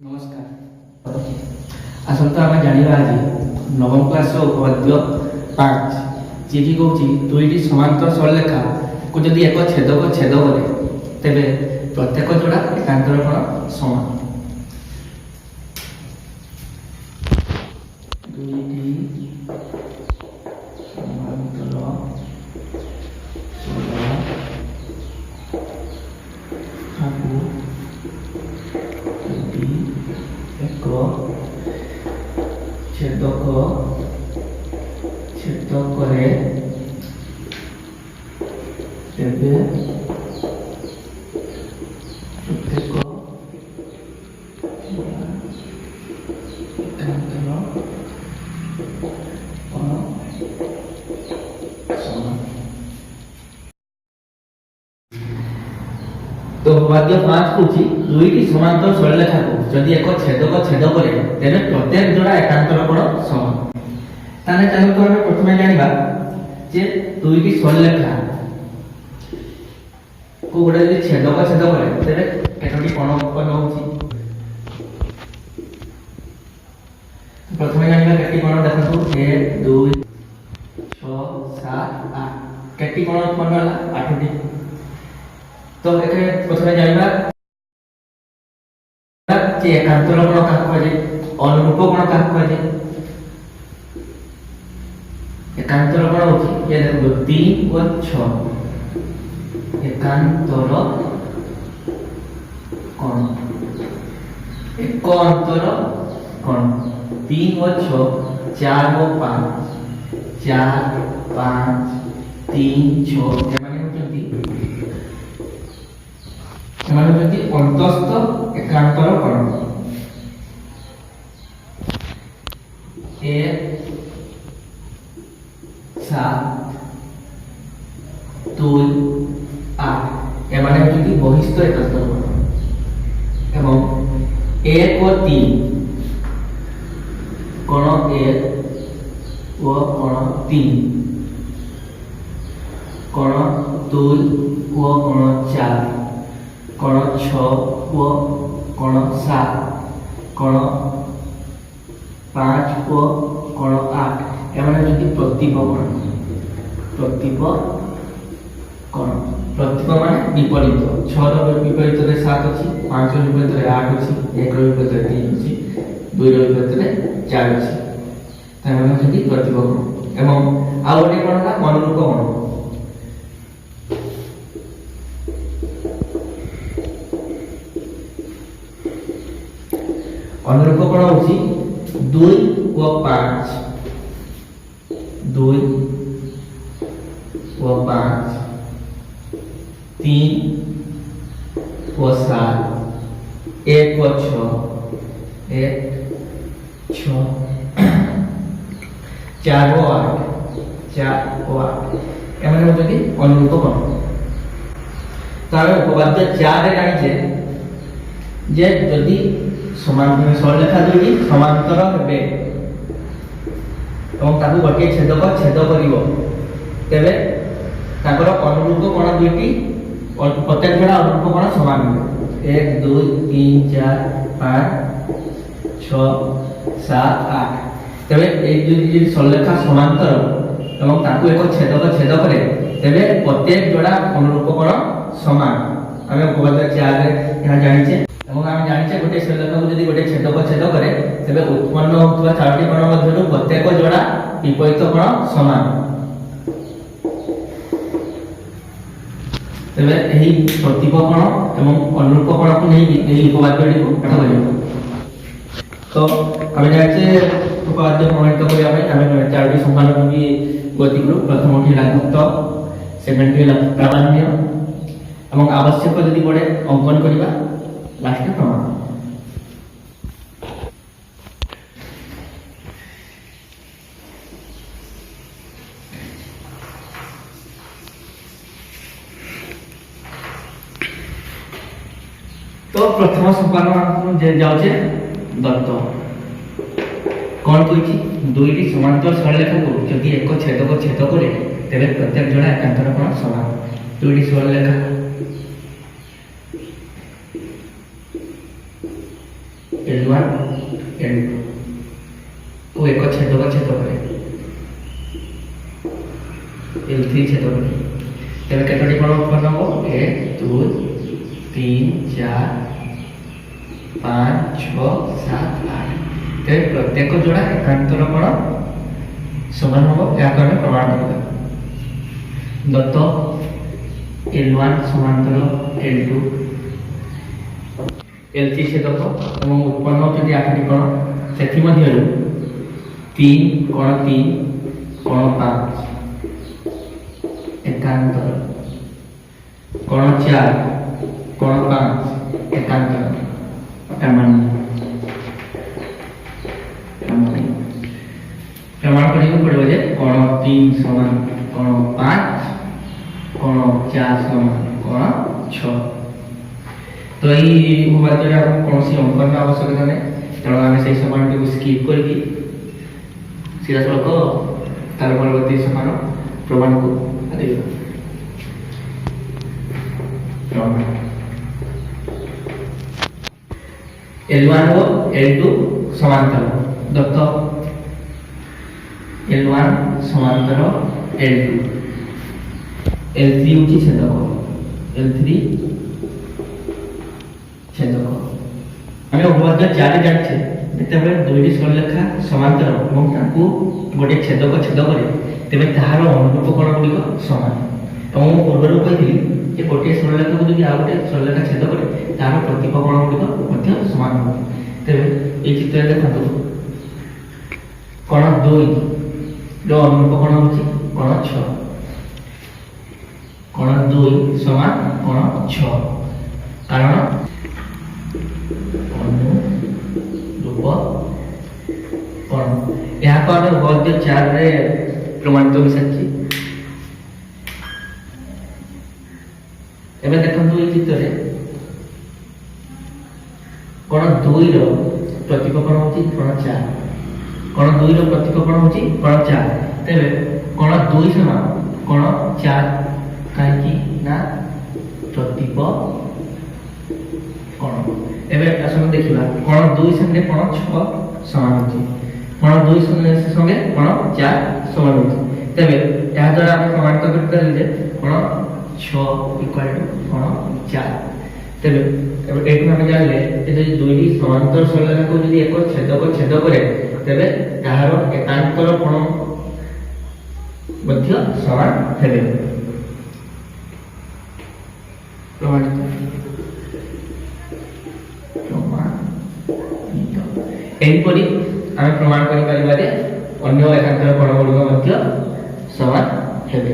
नमस्कार। आसंता आम जाना आज नवम क्लास उपपाद्य 5 जी कौन दुईटी समांतर सरलरेखा को जदि एक छेदक छेद करे तेबे प्रत्येक जोड़ा एकांतर कोण समान। दुईटी समांतर छेदक छेद करे तेबे प्रत्येक एकांतर कोण समान। तो उपपाद्य 5 कहूँ दुईटी समांतर सरलरेखा को जदि एक छेदक छेद करे तेरे प्रत्येक जोड़ा एकांतर कोण समान। ताने चलो तो हमें प्रथमे जानिबा जे दुईटी सरलरेखा को गोटे जदि छेदक छेद करे तेरे केतोटी कोण उत्पन्न होउची। प्रथमे जानिबा केटी कोण देखंतु 1 2 6 7 8 केटी कोण उत्पन्न होला 8टी। तो एके प्रथमे जानिबा जे एकांतर कोण काहा कहजे अनुरूप कोण काहा कहजे। एकांतर कोण होची ये देखो 3 और 6 एकांतर कोण एक अंतर कोण 3 और 6 4 और 5 4 5 3 6 अंतस्थ एकांतर कोण 1 7 2 8 एमाने होती बहिस्थ एकांतर कोण एवं 1 और 3 कोण 1 व कोण 3 कोण 2 व कोण 4 कोण 6 व कोण 7 कोण 5 व कोण 8 एमाने होती प्रतीप कोण प्रतीप माने विपरीत 6 रो विपरीत रे 7 अछि 5 रो विपरीत रे 8 अछि 1 रो विपरीत रे 3 अछि 2 रो विपरीत रे 4 अछि। तामाने होती प्रतीप कोण एवं आ गोटे कोण का अनुरूप कोण। अनुरूप कोण होची 2 व 5 2 व 5 3 व 7 1 व 6 1 6 4 व 8 एमाने होती अनुरूप कोण। तार उपपाद्य 4 रे जानिछे जे जदि समांतर सरलरेखा दुईटी समांतर हेबे एवं ताकू गोटे छेदक छेद करिवो तेबे ताकर अनुरूप कोण दुईटी प्रत्येक जोड़ा अनुरूप कोण समान हेबे 1 2 3 4 5 6 7 8 तेबे ए दुईटी सरलरेखा समांतर एवं ताकू एक छेदक छेद करे तेबे प्रत्येक जोड़ा अनुरूप कोण समान। आमे उपपाद्य 4 रे यहा जानिछे एवं आम जानिछे गोटे सरलरेखा को यदि गोटे छेदक छेद करे तेबे उत्पन्न होतबा चारोटी कोण मध्यरु प्रत्येक जोड़ा विपरीत कोण समान। तेबे एही प्रतीप कोण एवं अनुरूप कोण को नै एही उपपाद्यटी को पाठ करियो। तो आम जानिछे उपपाद्य प्रमाणित करिया पय आमे चारोटी समानुपाती गति ग्रुप प्रथमटी लाघुत्व सेकेंडटी प्रामाण्य एवं आवश्यक यदि पड़े अंकन करिबा लास्ट प्रमाण। तो प्रथम सोपान जे जाउछे दत्त कोन कहिछि दुईटी समांतर सरलरेखा को जदि एक छेदक छेद करे तेबे प्रत्येक जोड़ा एकांतर कोण समान। दुईटी सरलरेखा L1 L2 ও এক ছেদক ছেদ করে L3 ছেদ করে তেমন কেতটি কোণ উৎপন্ন হব 1 2 3 4 5 6 7 8 তেমন প্রত্যেক যোড়া একান্তর কোণ সমান হব এহাকে আমি প্রমাণ করিবা দত্ত L1 সমান্তর L2 L3 ছেদক এবং উৎপন্ন হচ্ছে 8টি কোণ ସେଥିମଧ୍ୟରୁ 3 কোণ 3 কোণ 5 একান্তর কোণ 4 কোণ 5 একান্তর প্রমাণ କରିବାକୁ ପଡ଼ିବ ଯେ কোণ 3 ସମାନ কোণ 5 কোণ 4 ସମାନ কোণ 6 তো এই উপপাদ্যটা কୌଣସି ଅଙ୍କନ ଆବଶ୍ୟକତା ନାହିଁ ତେଣୁ ଆମେ ସେଇ ସମାନଟିକୁ ସ୍କିପ୍ କରିକି ସିଧାସଳଖ ତାର ପରବର୍ତ୍ତୀ ସମାନ ପ୍ରମାଣକୁ ଆଦେଇବା L1 ও L2 সমান্তর দত্ত L1 সমান্তর L2 L3 হচ্ছে ছেদক L3 ছেদক আমি উপপাদ্য 4 জানছে যেତେବେଳେ দুইটি সরলরেখা সমান্তর এবং তাকে গোটে ছেদক ছেদ করে তেবে তাহার অনুরূপ কোণ গুলিক সমান এবং ମୁଁ ପୂର୍ବରୁ କହିଥିଲି যে ଗୋଟିଏ সরলরেখাକୁ যদি ଆଉ ଗୋଟିଏ সরলরেখা ছেদ করে ତାହାର ପ୍ରତିପ କୋଣ ଗୁଡିକ ମଧ୍ୟ ସମାନ ହେବ ତେବେ এই ଚିତ୍ରରେ ଦେଖନ୍ତୁ কোণ 2 ର ଅନୁରୂପ କୋଣ ହେଉଛି কোণ 6 কোণ 2 সমান কোণ 6 কারণ অনুরূপ কোণ ଏହାକୁ ଆମେ ଉପପାଦ୍ୟ 4 ରେ ପ୍ରମାଣିତ ହୋଇସାରିଛି ଏବେ ଦେଖନ୍ତୁ এই ଚିତ୍ରରେ কোণ 2 ର ପ୍ରତିପ କୋଣ ହେଉଛି କୋଣ 4 কোণ 2 ର ପ୍ରତିପ କୋଣ ହେଉଛି କୋଣ 4 ତେବେ কোণ 2 ସମାନ କୋଣ 4 କାହିଁକି ନା ପ୍ରତିପ কোণ ଏବେ ଆସନ୍ତୁ ଦେଖିବା কোণ 2 ସଙ୍ଗେ କୋଣ 6 ସମାନ ହେଉଛି কোণ 2 ସଙ୍ଗେ କୋଣ 4 ସମାନ ହେଉଛି ତେବେ ଏହା ଦ୍ୱାରା ଆମେ ପ୍ରମାଣିତ କରିପାରିଲେ ଯେ କୋଣ 6 ইকুয়াল টু কোণ 4 তেবে এইটু আমি জানলে যে যদি দুইটি সমান্তর সরলরেখাকে যদি এক ছেদক ছেদ করে তেবে তাহার একান্তর কোণ মধ্য সমান হবে প্রমাণিত এইপরি আমি প্রমাণ করিপারিবা যে অন্য একান্তর কোণ গুলিক মধ্য সমান হবে।